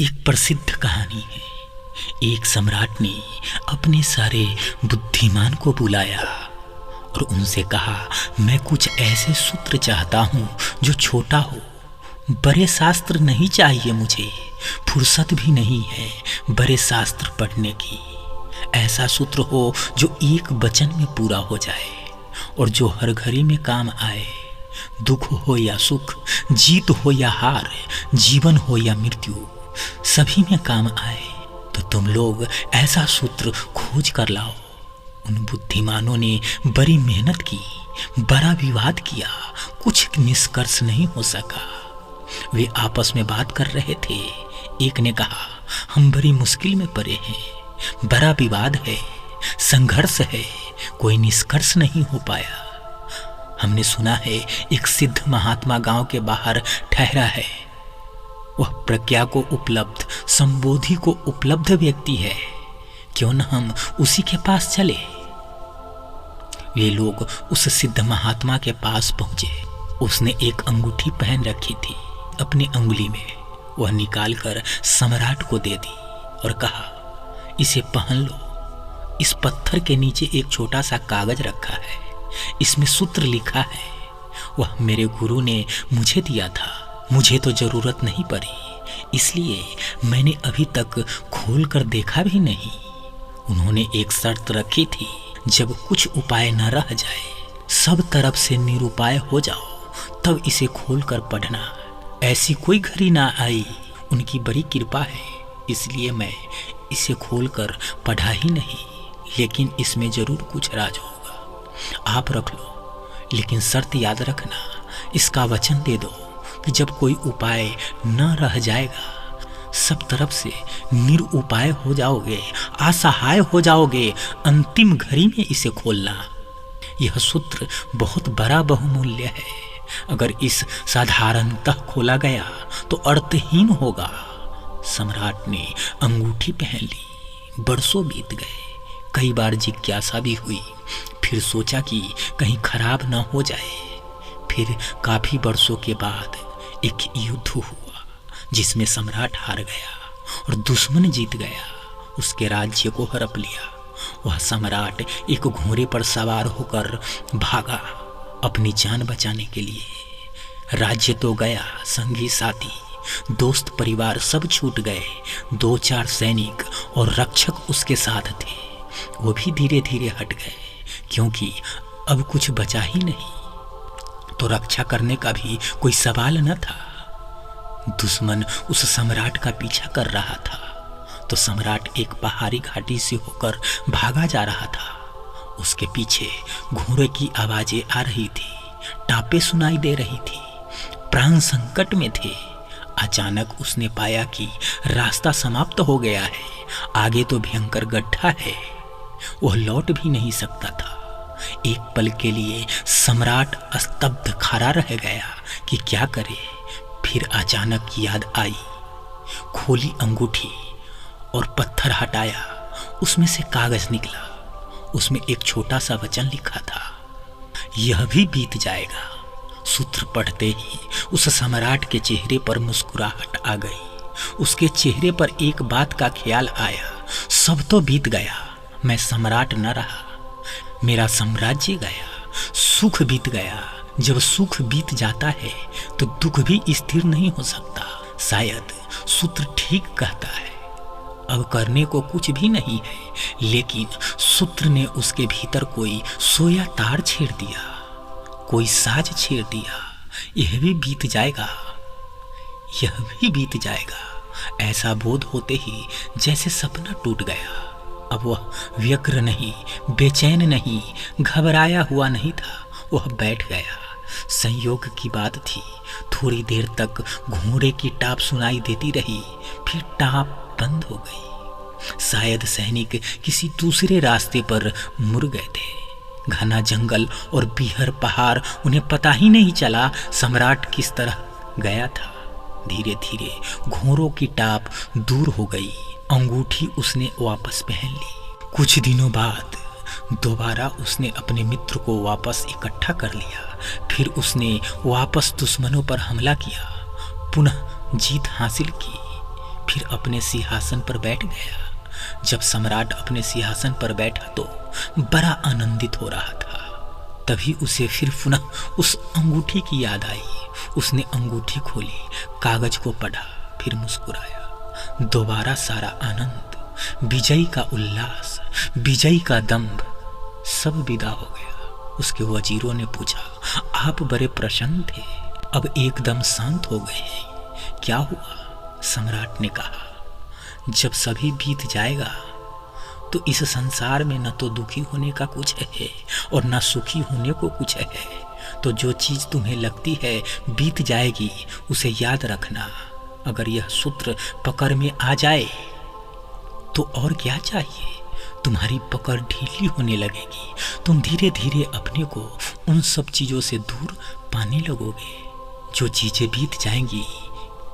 एक प्रसिद्ध कहानी है। एक सम्राट ने अपने सारे बुद्धिमान को बुलाया और उनसे कहा, मैं कुछ ऐसे सूत्र चाहता हूँ जो छोटा हो। बड़े शास्त्र नहीं चाहिए मुझे, फुर्सत भी नहीं है बड़े शास्त्र पढ़ने की। ऐसा सूत्र हो जो एक वचन में पूरा हो जाए और जो हर घड़ी में काम आए। दुख हो या सुख, जीत हो या हार, जीवन हो या मृत्यु, सभी में काम आए। तो तुम लोग ऐसा सूत्र खोज कर लाओ। उन बुद्धिमानों ने बड़ी मेहनत की, बड़ा विवाद किया, कुछ निष्कर्ष नहीं हो सका। वे आपस में बात कर रहे थे। एक ने कहा, हम बड़ी मुश्किल में पड़े हैं, बड़ा विवाद है, संघर्ष है, कोई निष्कर्ष नहीं हो पाया। हमने सुना है एक सिद्ध महात्मा गांव के बाहर ठहरा है। वह प्रज्ञा को उपलब्ध, संबोधि को उपलब्ध व्यक्ति है। क्यों न हम उसी के पास चले। वे लोग उस सिद्ध महात्मा के पास पहुंचे। उसने एक अंगूठी पहन रखी थी अपनी अंगुली में। वह निकालकर सम्राट को दे दी और कहा, इसे पहन लो। इस पत्थर के नीचे एक छोटा सा कागज रखा है, इसमें सूत्र लिखा है। वह मेरे गुरु ने मुझे दिया था, मुझे तो जरूरत नहीं पड़ी, इसलिए मैंने अभी तक खोल कर देखा भी नहीं। उन्होंने एक शर्त रखी थी, जब कुछ उपाय न रह जाए, सब तरफ से निरुपाय हो जाओ, तब इसे खोल कर पढ़ना। ऐसी कोई घड़ी ना आई। उनकी बड़ी कृपा है, इसलिए मैं इसे खोल कर पढ़ा ही नहीं, लेकिन इसमें जरूर कुछ राज होगा। आप रख लो, लेकिन शर्त याद रखना, इसका वचन दे दो कि जब कोई उपाय न रह जाएगा, सब तरफ से निरुपाय हो जाओगे, असहाय हो जाओगे, अंतिम घड़ी में इसे खोलना। यह सूत्र बहुत बड़ा बहुमूल्य है। अगर इस साधारणतः खोला गया तो अर्थहीन होगा। सम्राट ने अंगूठी पहन ली। बरसों बीत गए। कई बार जिज्ञासा भी हुई, फिर सोचा कि कहीं खराब न हो जाए। फिर काफी वर्षों के बाद एक युद्ध हुआ जिसमें सम्राट हार गया और दुश्मन जीत गया, उसके राज्य को हड़प लिया। वह सम्राट एक घोड़े पर सवार होकर भागा अपनी जान बचाने के लिए। राज्य तो गया, संगी साथी, दोस्त, परिवार सब छूट गए। 2-4 सैनिक और रक्षक उसके साथ थे, वो भी धीरे धीरे हट गए, क्योंकि अब कुछ बचा ही नहीं। तो रक्षा करने का भी कोई सवाल न था। दुश्मन उस सम्राट का पीछा कर रहा था। तो सम्राट एक पहाड़ी घाटी से होकर भागा जा रहा था। उसके पीछे घोड़े की आवाजें आ रही थी, टापे सुनाई दे रही थी, प्राण संकट में थे। अचानक उसने पाया कि रास्ता समाप्त हो गया है, आगे तो भयंकर गड्ढा है। वह लौट भी नहीं सकता था। एक पल के लिए सम्राट स्तब्ध खड़ा रह गया कि क्या करे। फिर अचानक याद आई। खोली अंगूठी और पत्थर हटाया, उसमें से कागज निकला। उसमें एक छोटा सा वचन लिखा था, यह भी बीत जाएगा। सूत्र पढ़ते ही उस सम्राट के चेहरे पर मुस्कुराहट आ गई। उसके चेहरे पर एक बात का ख्याल आया, सब तो बीत गया, मैं सम्राट न रहा, मेरा साम्राज्य गया, सुख बीत गया। जब सुख बीत जाता है तो दुख भी स्थिर नहीं हो सकता। शायद सूत्र ठीक कहता है। अब करने को कुछ भी नहीं है, लेकिन सूत्र ने उसके भीतर कोई सोया तार छेड़ दिया, कोई साज छेड़ दिया। यह भी बीत जाएगा, यह भी बीत जाएगा। ऐसा बोध होते ही जैसे सपना टूट गया। अब वह व्यग्र नहीं, बेचैन नहीं, घबराया हुआ नहीं था। वह बैठ गया। संयोग की बात थी, थोड़ी देर तक घोड़े की टाप सुनाई देती रही, फिर टाप बंद हो गई। शायद सैनिक किसी दूसरे रास्ते पर मुड़ गए थे। घना जंगल और बीहर पहाड़, उन्हें पता ही नहीं चला सम्राट किस तरह गया था। धीरे धीरे घोड़ों की टाप दूर हो गई। अंगूठी उसने वापस पहन ली। कुछ दिनों बाद दोबारा उसने अपने मित्र को वापस इकट्ठा कर लिया। फिर उसने वापस दुश्मनों पर हमला किया, पुनः जीत हासिल की। फिर अपने सिंहासन पर बैठ गया। जब सम्राट अपने सिंहासन पर बैठा तो बड़ा आनंदित हो रहा था। तभी उसे फिर पुनः उस अंगूठी की याद आई। उसने अंगूठी खोली, कागज को पढ़ा, फिर मुस्कुराया। दोबारा सारा आनंद, विजयी का उल्लास, विजयी का दंभ सब विदा हो गया। उसके वजीरों ने पूछा, आप बड़े प्रसन्न थे, अब एकदम शांत हो गए हैं, क्या हुआ? सम्राट ने कहा, जब सभी बीत जाएगा तो इस संसार में न तो दुखी होने का कुछ है और न सुखी होने को कुछ है। तो जो चीज तुम्हें लगती है बीत जाएगी, उसे याद रखना। अगर यह सूत्र पकड़ में आ जाए तो और क्या चाहिए? तुम्हारी पकड़ ढीली होने लगेगी। तुम धीरे धीरे अपने को उन सब चीजों से दूर पाने लगोगे। जो चीजें बीत जाएंगी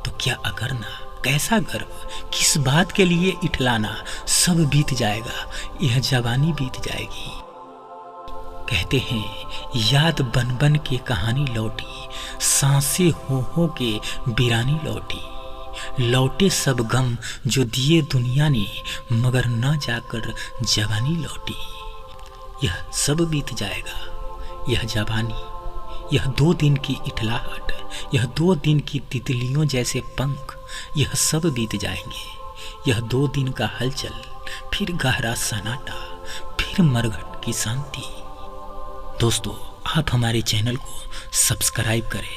तो क्या अगरना, कैसा गर्व, किस बात के लिए इठलाना, सब बीत जाएगा। यह जवानी बीत जाएगी। कहते हैं याद बन बन के कहानी लौटी, सांसें हो के वीरानी लौटी। लौटे सब गम जो दिए दुनिया ने, मगर न जाकर जवानी लौटी। यह सब बीत जाएगा। यह जवानी, यह 2 दिन की इठलाहट, यह 2 दिन की तितलियों जैसे पंख, यह सब बीत जाएंगे। यह 2 दिन का हलचल, फिर गहरा सन्नाटा, फिर मरघट की शांति। दोस्तों, आप हमारे चैनल को सब्सक्राइब करें।